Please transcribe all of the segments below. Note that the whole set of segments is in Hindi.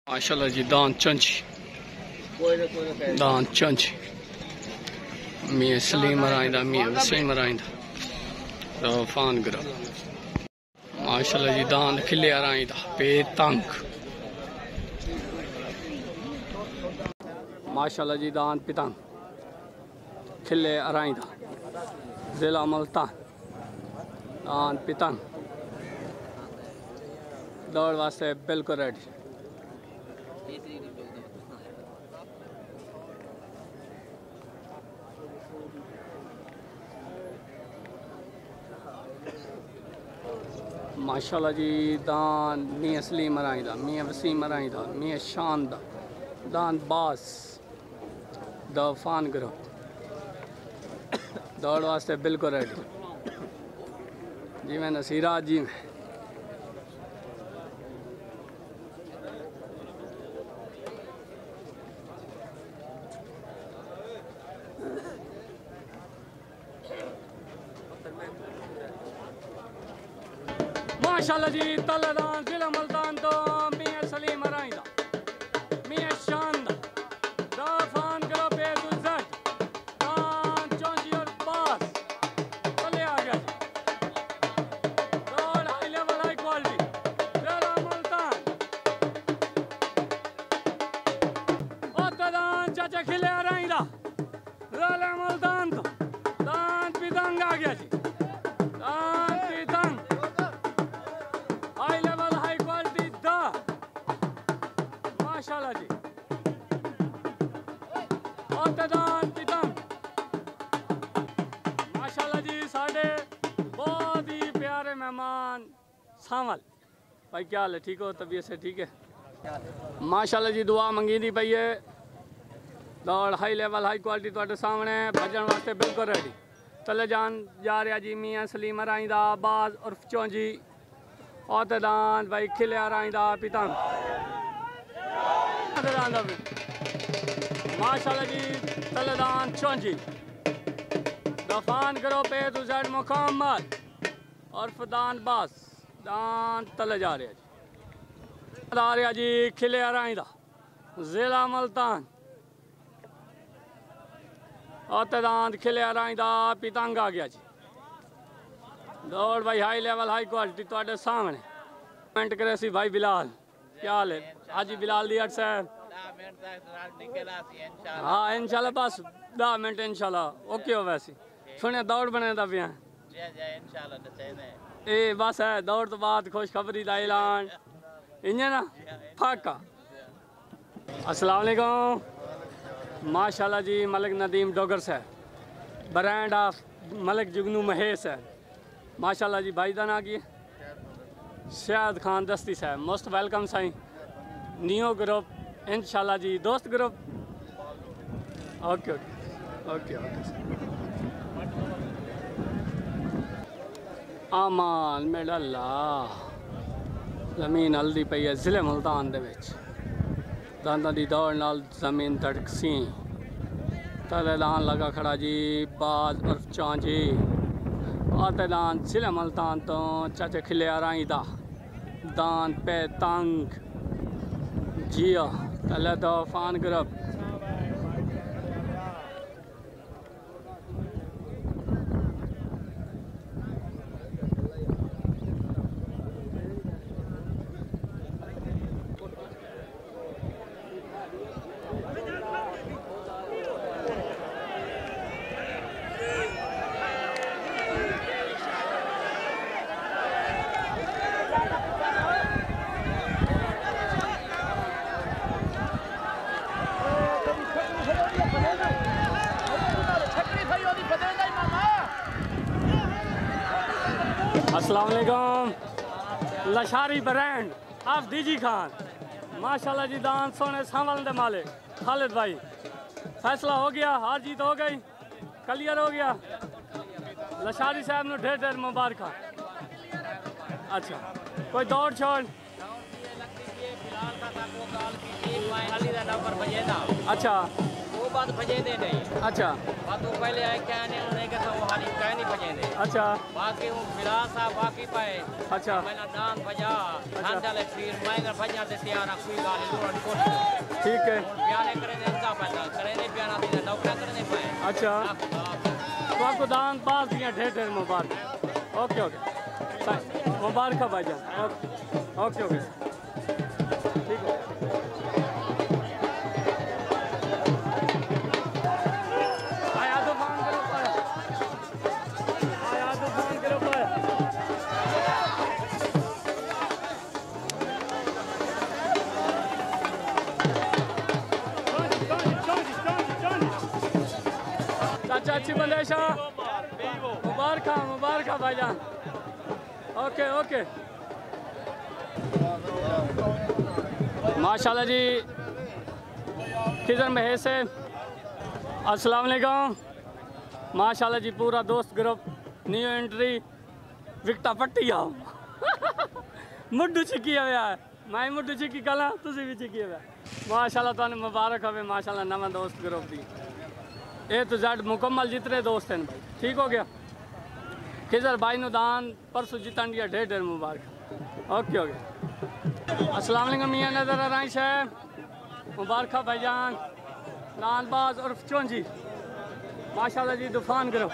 माशाल्लाह जी दान चंची दान चंची मियां सलीम राइंदा मियां वसीम राइंदा रफान गरा माशाल्लाह जी दान खिले राइंदा पेतंग माशाल्लाह जी दान पितंग खिले राइंदा जिला मुल्तान दान पितंग दौड़ वास्ते बिल्कुल रेडी माशाल्लाह जी दान मियां सलीम राइंदा मियां वसीम राइंदा मियां शान दा दान बास दफान करो दौड़ वास्ते बिल्कुल रेडी जी मैं नसीरा जी में माशाल्लाह जी तलदान जिला मुल्तान तो मियां सलीम राइंदा मियां शान दा दफान करो बेजुज़त दान चौंची और बास चले आ गया दौड़ हाई लेवल हाई क्वालिटी जिला मुल्तान और तदान चाचा खिले राइंदा जिला मुल्तान तो दान पितंग आ गया जी दान पितंग हाई लेवल हाई क्वालिटी दा माशाल्लाह जी और तदान पितंग माशाल्लाह जी साढ़े बहुत ही प्यारे मेहमान सावल भाई क्या हाल है ठीक हो तबीयत से ठीक है माशाल्लाह जी दुआ मंगी दी पई है दौड़ हाई लेवल हाई क्वालिटी तुहाडे सामने भजन वास्ते बिल्कुल रेडी तले जान जा रहा जी मियां सलीम राइंदा बाज और चौंजी और तदान भाई खिले राइंदा पितंग माशाल्लाह जी तलदान चौंजी दफान करो पे तू जेड मुकम्मल और फदान बास दान तले जा रहा जी खिले राइंदा जिला मुल्तान और तदान खिले राइंदा पितंग आ गया जी दौड़ भाई हाई लेवल हाई क्वालिटी तुहाडे सामने कमेंट करे सी भाई बिलाल क्या हाल है हाजी बिलाल दी हट साहब हाँ इंशाल्लाह बस 10 मिनट इंशाल्लाह ओके हो वैसे सुने दौड़ बने दा पिया ए बस है दौड़ तो बाद खुशखबरी दा ऐलान इन्हें ना फाका अस्सलाम वालेकुम माशाल्लाह जी मलिक नदीम डोगर से ब्रांड ऑफ मलिक जुगनू महेश है माशाल्लाह जी भाई का ना की शायद खान दस्ती साहब most welcome Sai Neo group इंशाल्लाह जी दोस्त group okay okay okay okay आमान मेडल्ला जमीन हल्दी पई है जिले मुल्तान दे विच दांदा दी दौड़ नाल जमीन धड़कसी तलेदान लगा खड़ा जी बाज और चौंजी आतेदान जिले मुल्तान तो चाचे खिले राइंदा दान पे तंग जिया तले तो फान ग्रुप अस्सलाम वालेकुम लशारी ब्रांड ऑफ दीजी खान माशाल्लाह जी दान सोने सावल दे मालिक खालिद भाई फैसला हो गया हार जीत हो गई क्लियर हो गया लशारी साहब ने ढेर ढेर मुबारक अच्छा कोई दौड़ छोड़ अच्छा वो बात भजेंदे नहीं। अच्छा बात वो पहले आए क्या ने उन्हें कहता वो हाली क्या नहीं भजेंदे। अच्छा बाकी वो बिलास आ बाकी पाए। अच्छा मैंने दान भजा धान डाले फिर मैं अगर भजा दे तैयार कोई गाली लोड़ कोट। ठीक है बयाने करें इनका पता करें बयाना दे नौकरी करने पाए। अच्छा तो आपको दान पास दिया ढेर ढेर मुबारक। ओके ओके मुबारक भाईजान। ओके ओके ओके ठीक है। आया तो फोन करो पाया, आया तो फोन करो पाया। चाचा अच्छी बंदेशा मुबारक भाईजान। ओके ओके माशाल्लाह जी किधर महेश है। अस्सलाम वालेकुम माशाल्लाह जी पूरा दोस्त ग्रुप न्यू एंट्री विकटा पट्टी आओ मुड्डू चिकी हुआ है मैं मुड्डू चिकी कला तुसी भी चिकी हुआ माशाल्लाह तुहानू मुबारक होवे माशाल्लाह नवा दोस्त ग्रुप दी ए तो जेड मुकम्मल जितने दोस्त हैं भाई ठीक हो गया। खिजर भाई नु दान परसों जितन दिया ढेर ढेर मुबारक। ओके ओके अस्सलाम वालेकुम मियां नजर राइश है मुबारक भाईजान लालबाज और चौंजी माशाल्लाह जी तूफान करो।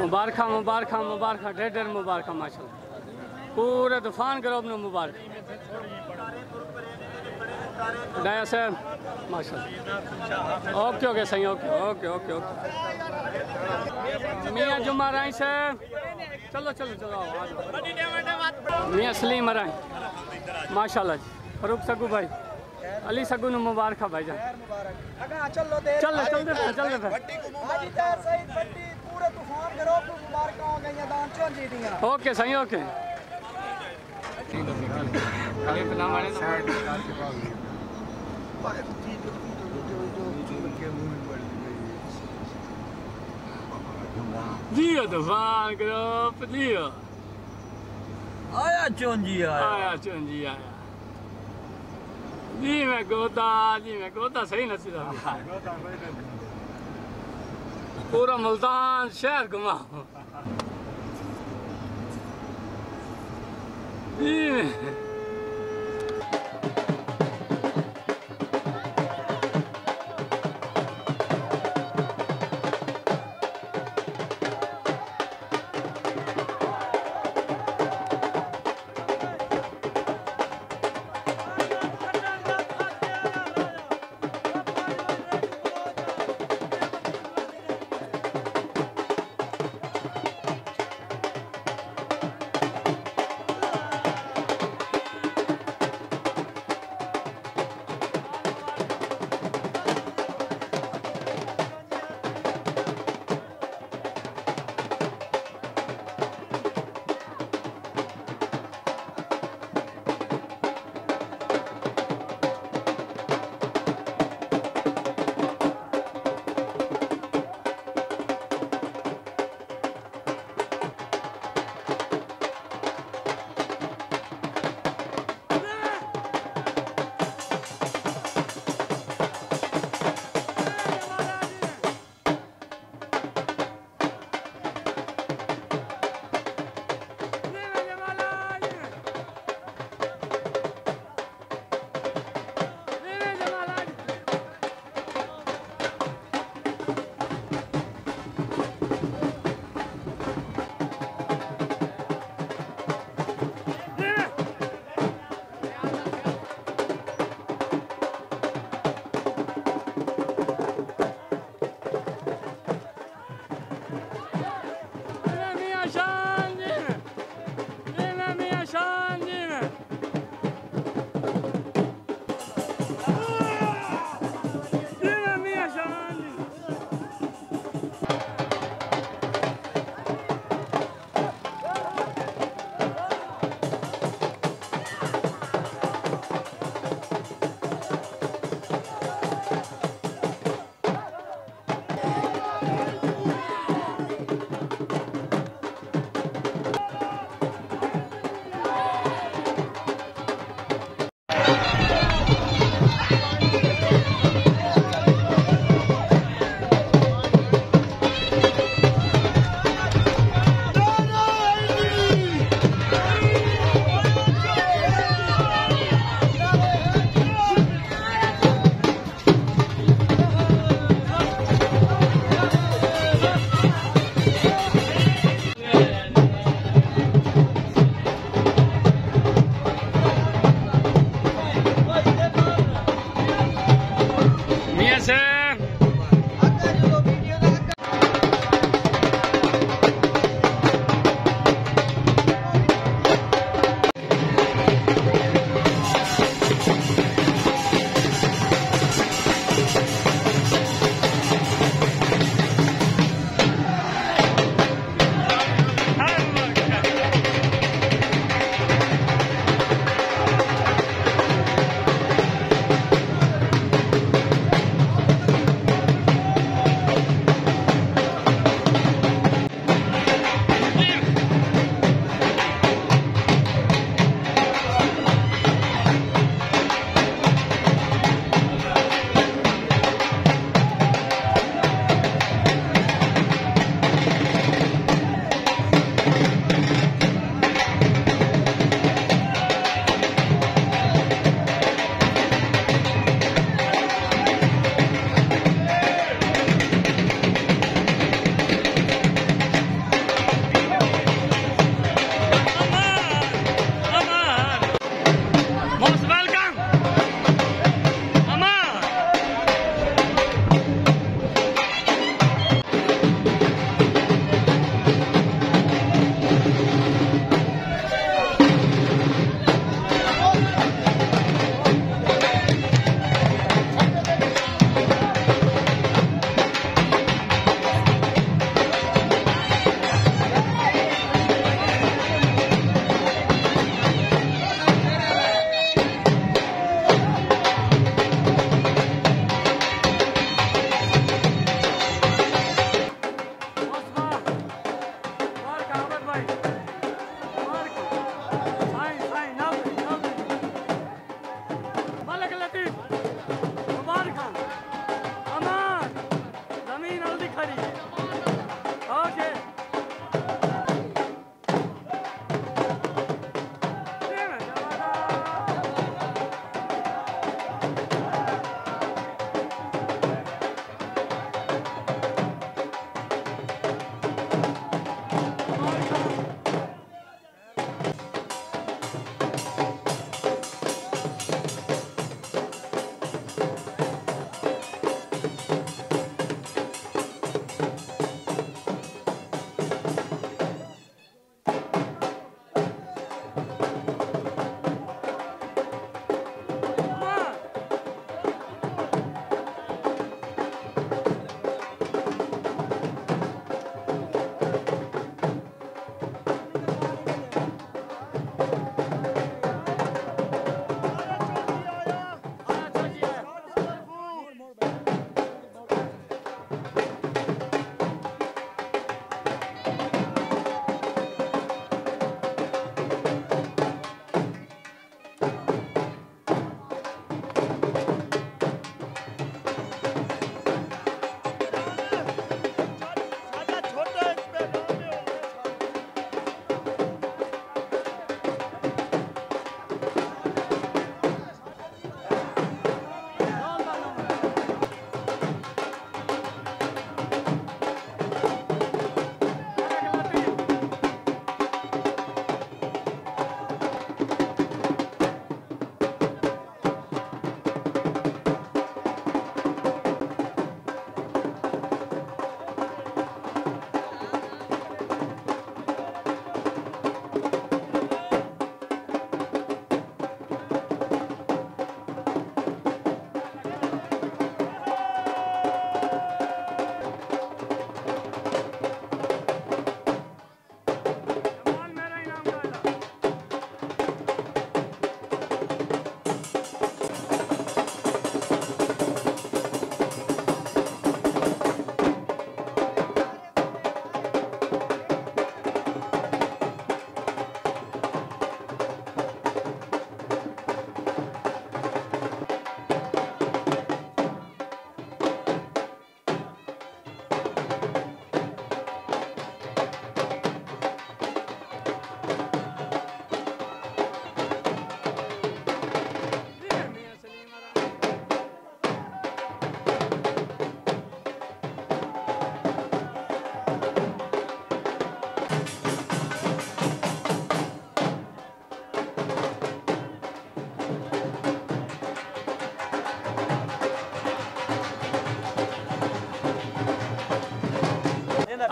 मुबारक मुबारक ढेर ढेर मुबारक माशाल्लाह पूरे तूफान करो अपने मुबारक डाया से माशाल्लाह। ओके ओके सही ओके ओके ओके ओके मियाँ जुम्मा राई से चलो चलो चलो मियाँ सलीम राई माशाल्लाह जी फरूक सगू भाई अली सगू नु मुबारक भाईजान। चल ओके सही ओके दियो तूफान ग्रुप दियो आया चौंजी आया चौंजी आया जी मैं गोता सही नसीब पूरा मुल्तान शहर घुमा जी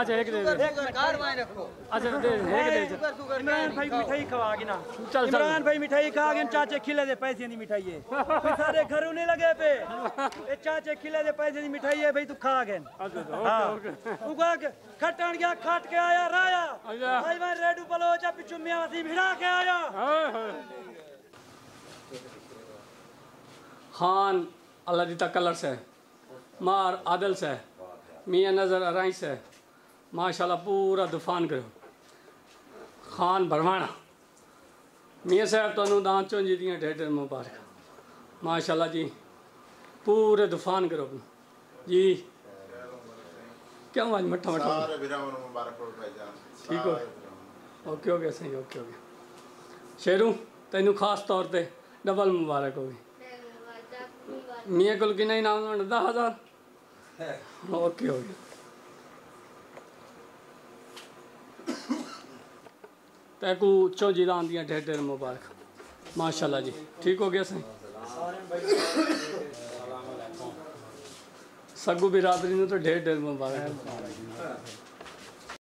अच्छा एक दे दे अच्छा दे एक दे इमरान भाई मिठाई खवा के ना चल इमरान भाई मिठाई खा के चाचे खिले दे पैसे नहीं मिठाई है सारे घरों नहीं लगे पे ये चाचे खिले दे पैसे नहीं मिठाई है भाई तू खा के अच्छा ओके उगा के खटन गया खाट के आया राया अच्छा भाई मैं रेडू बलोचा पिछू मियां वसी भिड़ा के आया खान अल्लाह कलर से मार आदल से मियाँ नज़र अराई से माशाल्लाह पूरा तूफान करो खान भरवाना मियाँ साहब तुहानू दान चुंजी दियां ढेर मुबारक माशाल्लाह जी पूरे तूफान करो जी क्यों आज मट्ठा मट्ठा ठीक हो ओके ओके सही ओके ओके शेरू तेनू खास तौर पे डबल मुबारक होगी मियाँ को कि नहीं नाम 10,000 ओके ओके तैकू चौंजी दान दियां ढेर ढेर मुबारक माशाल्लाह जी ठीक हो गया सही सगू बिरादरी ने तो ढेर ढेर मुबारक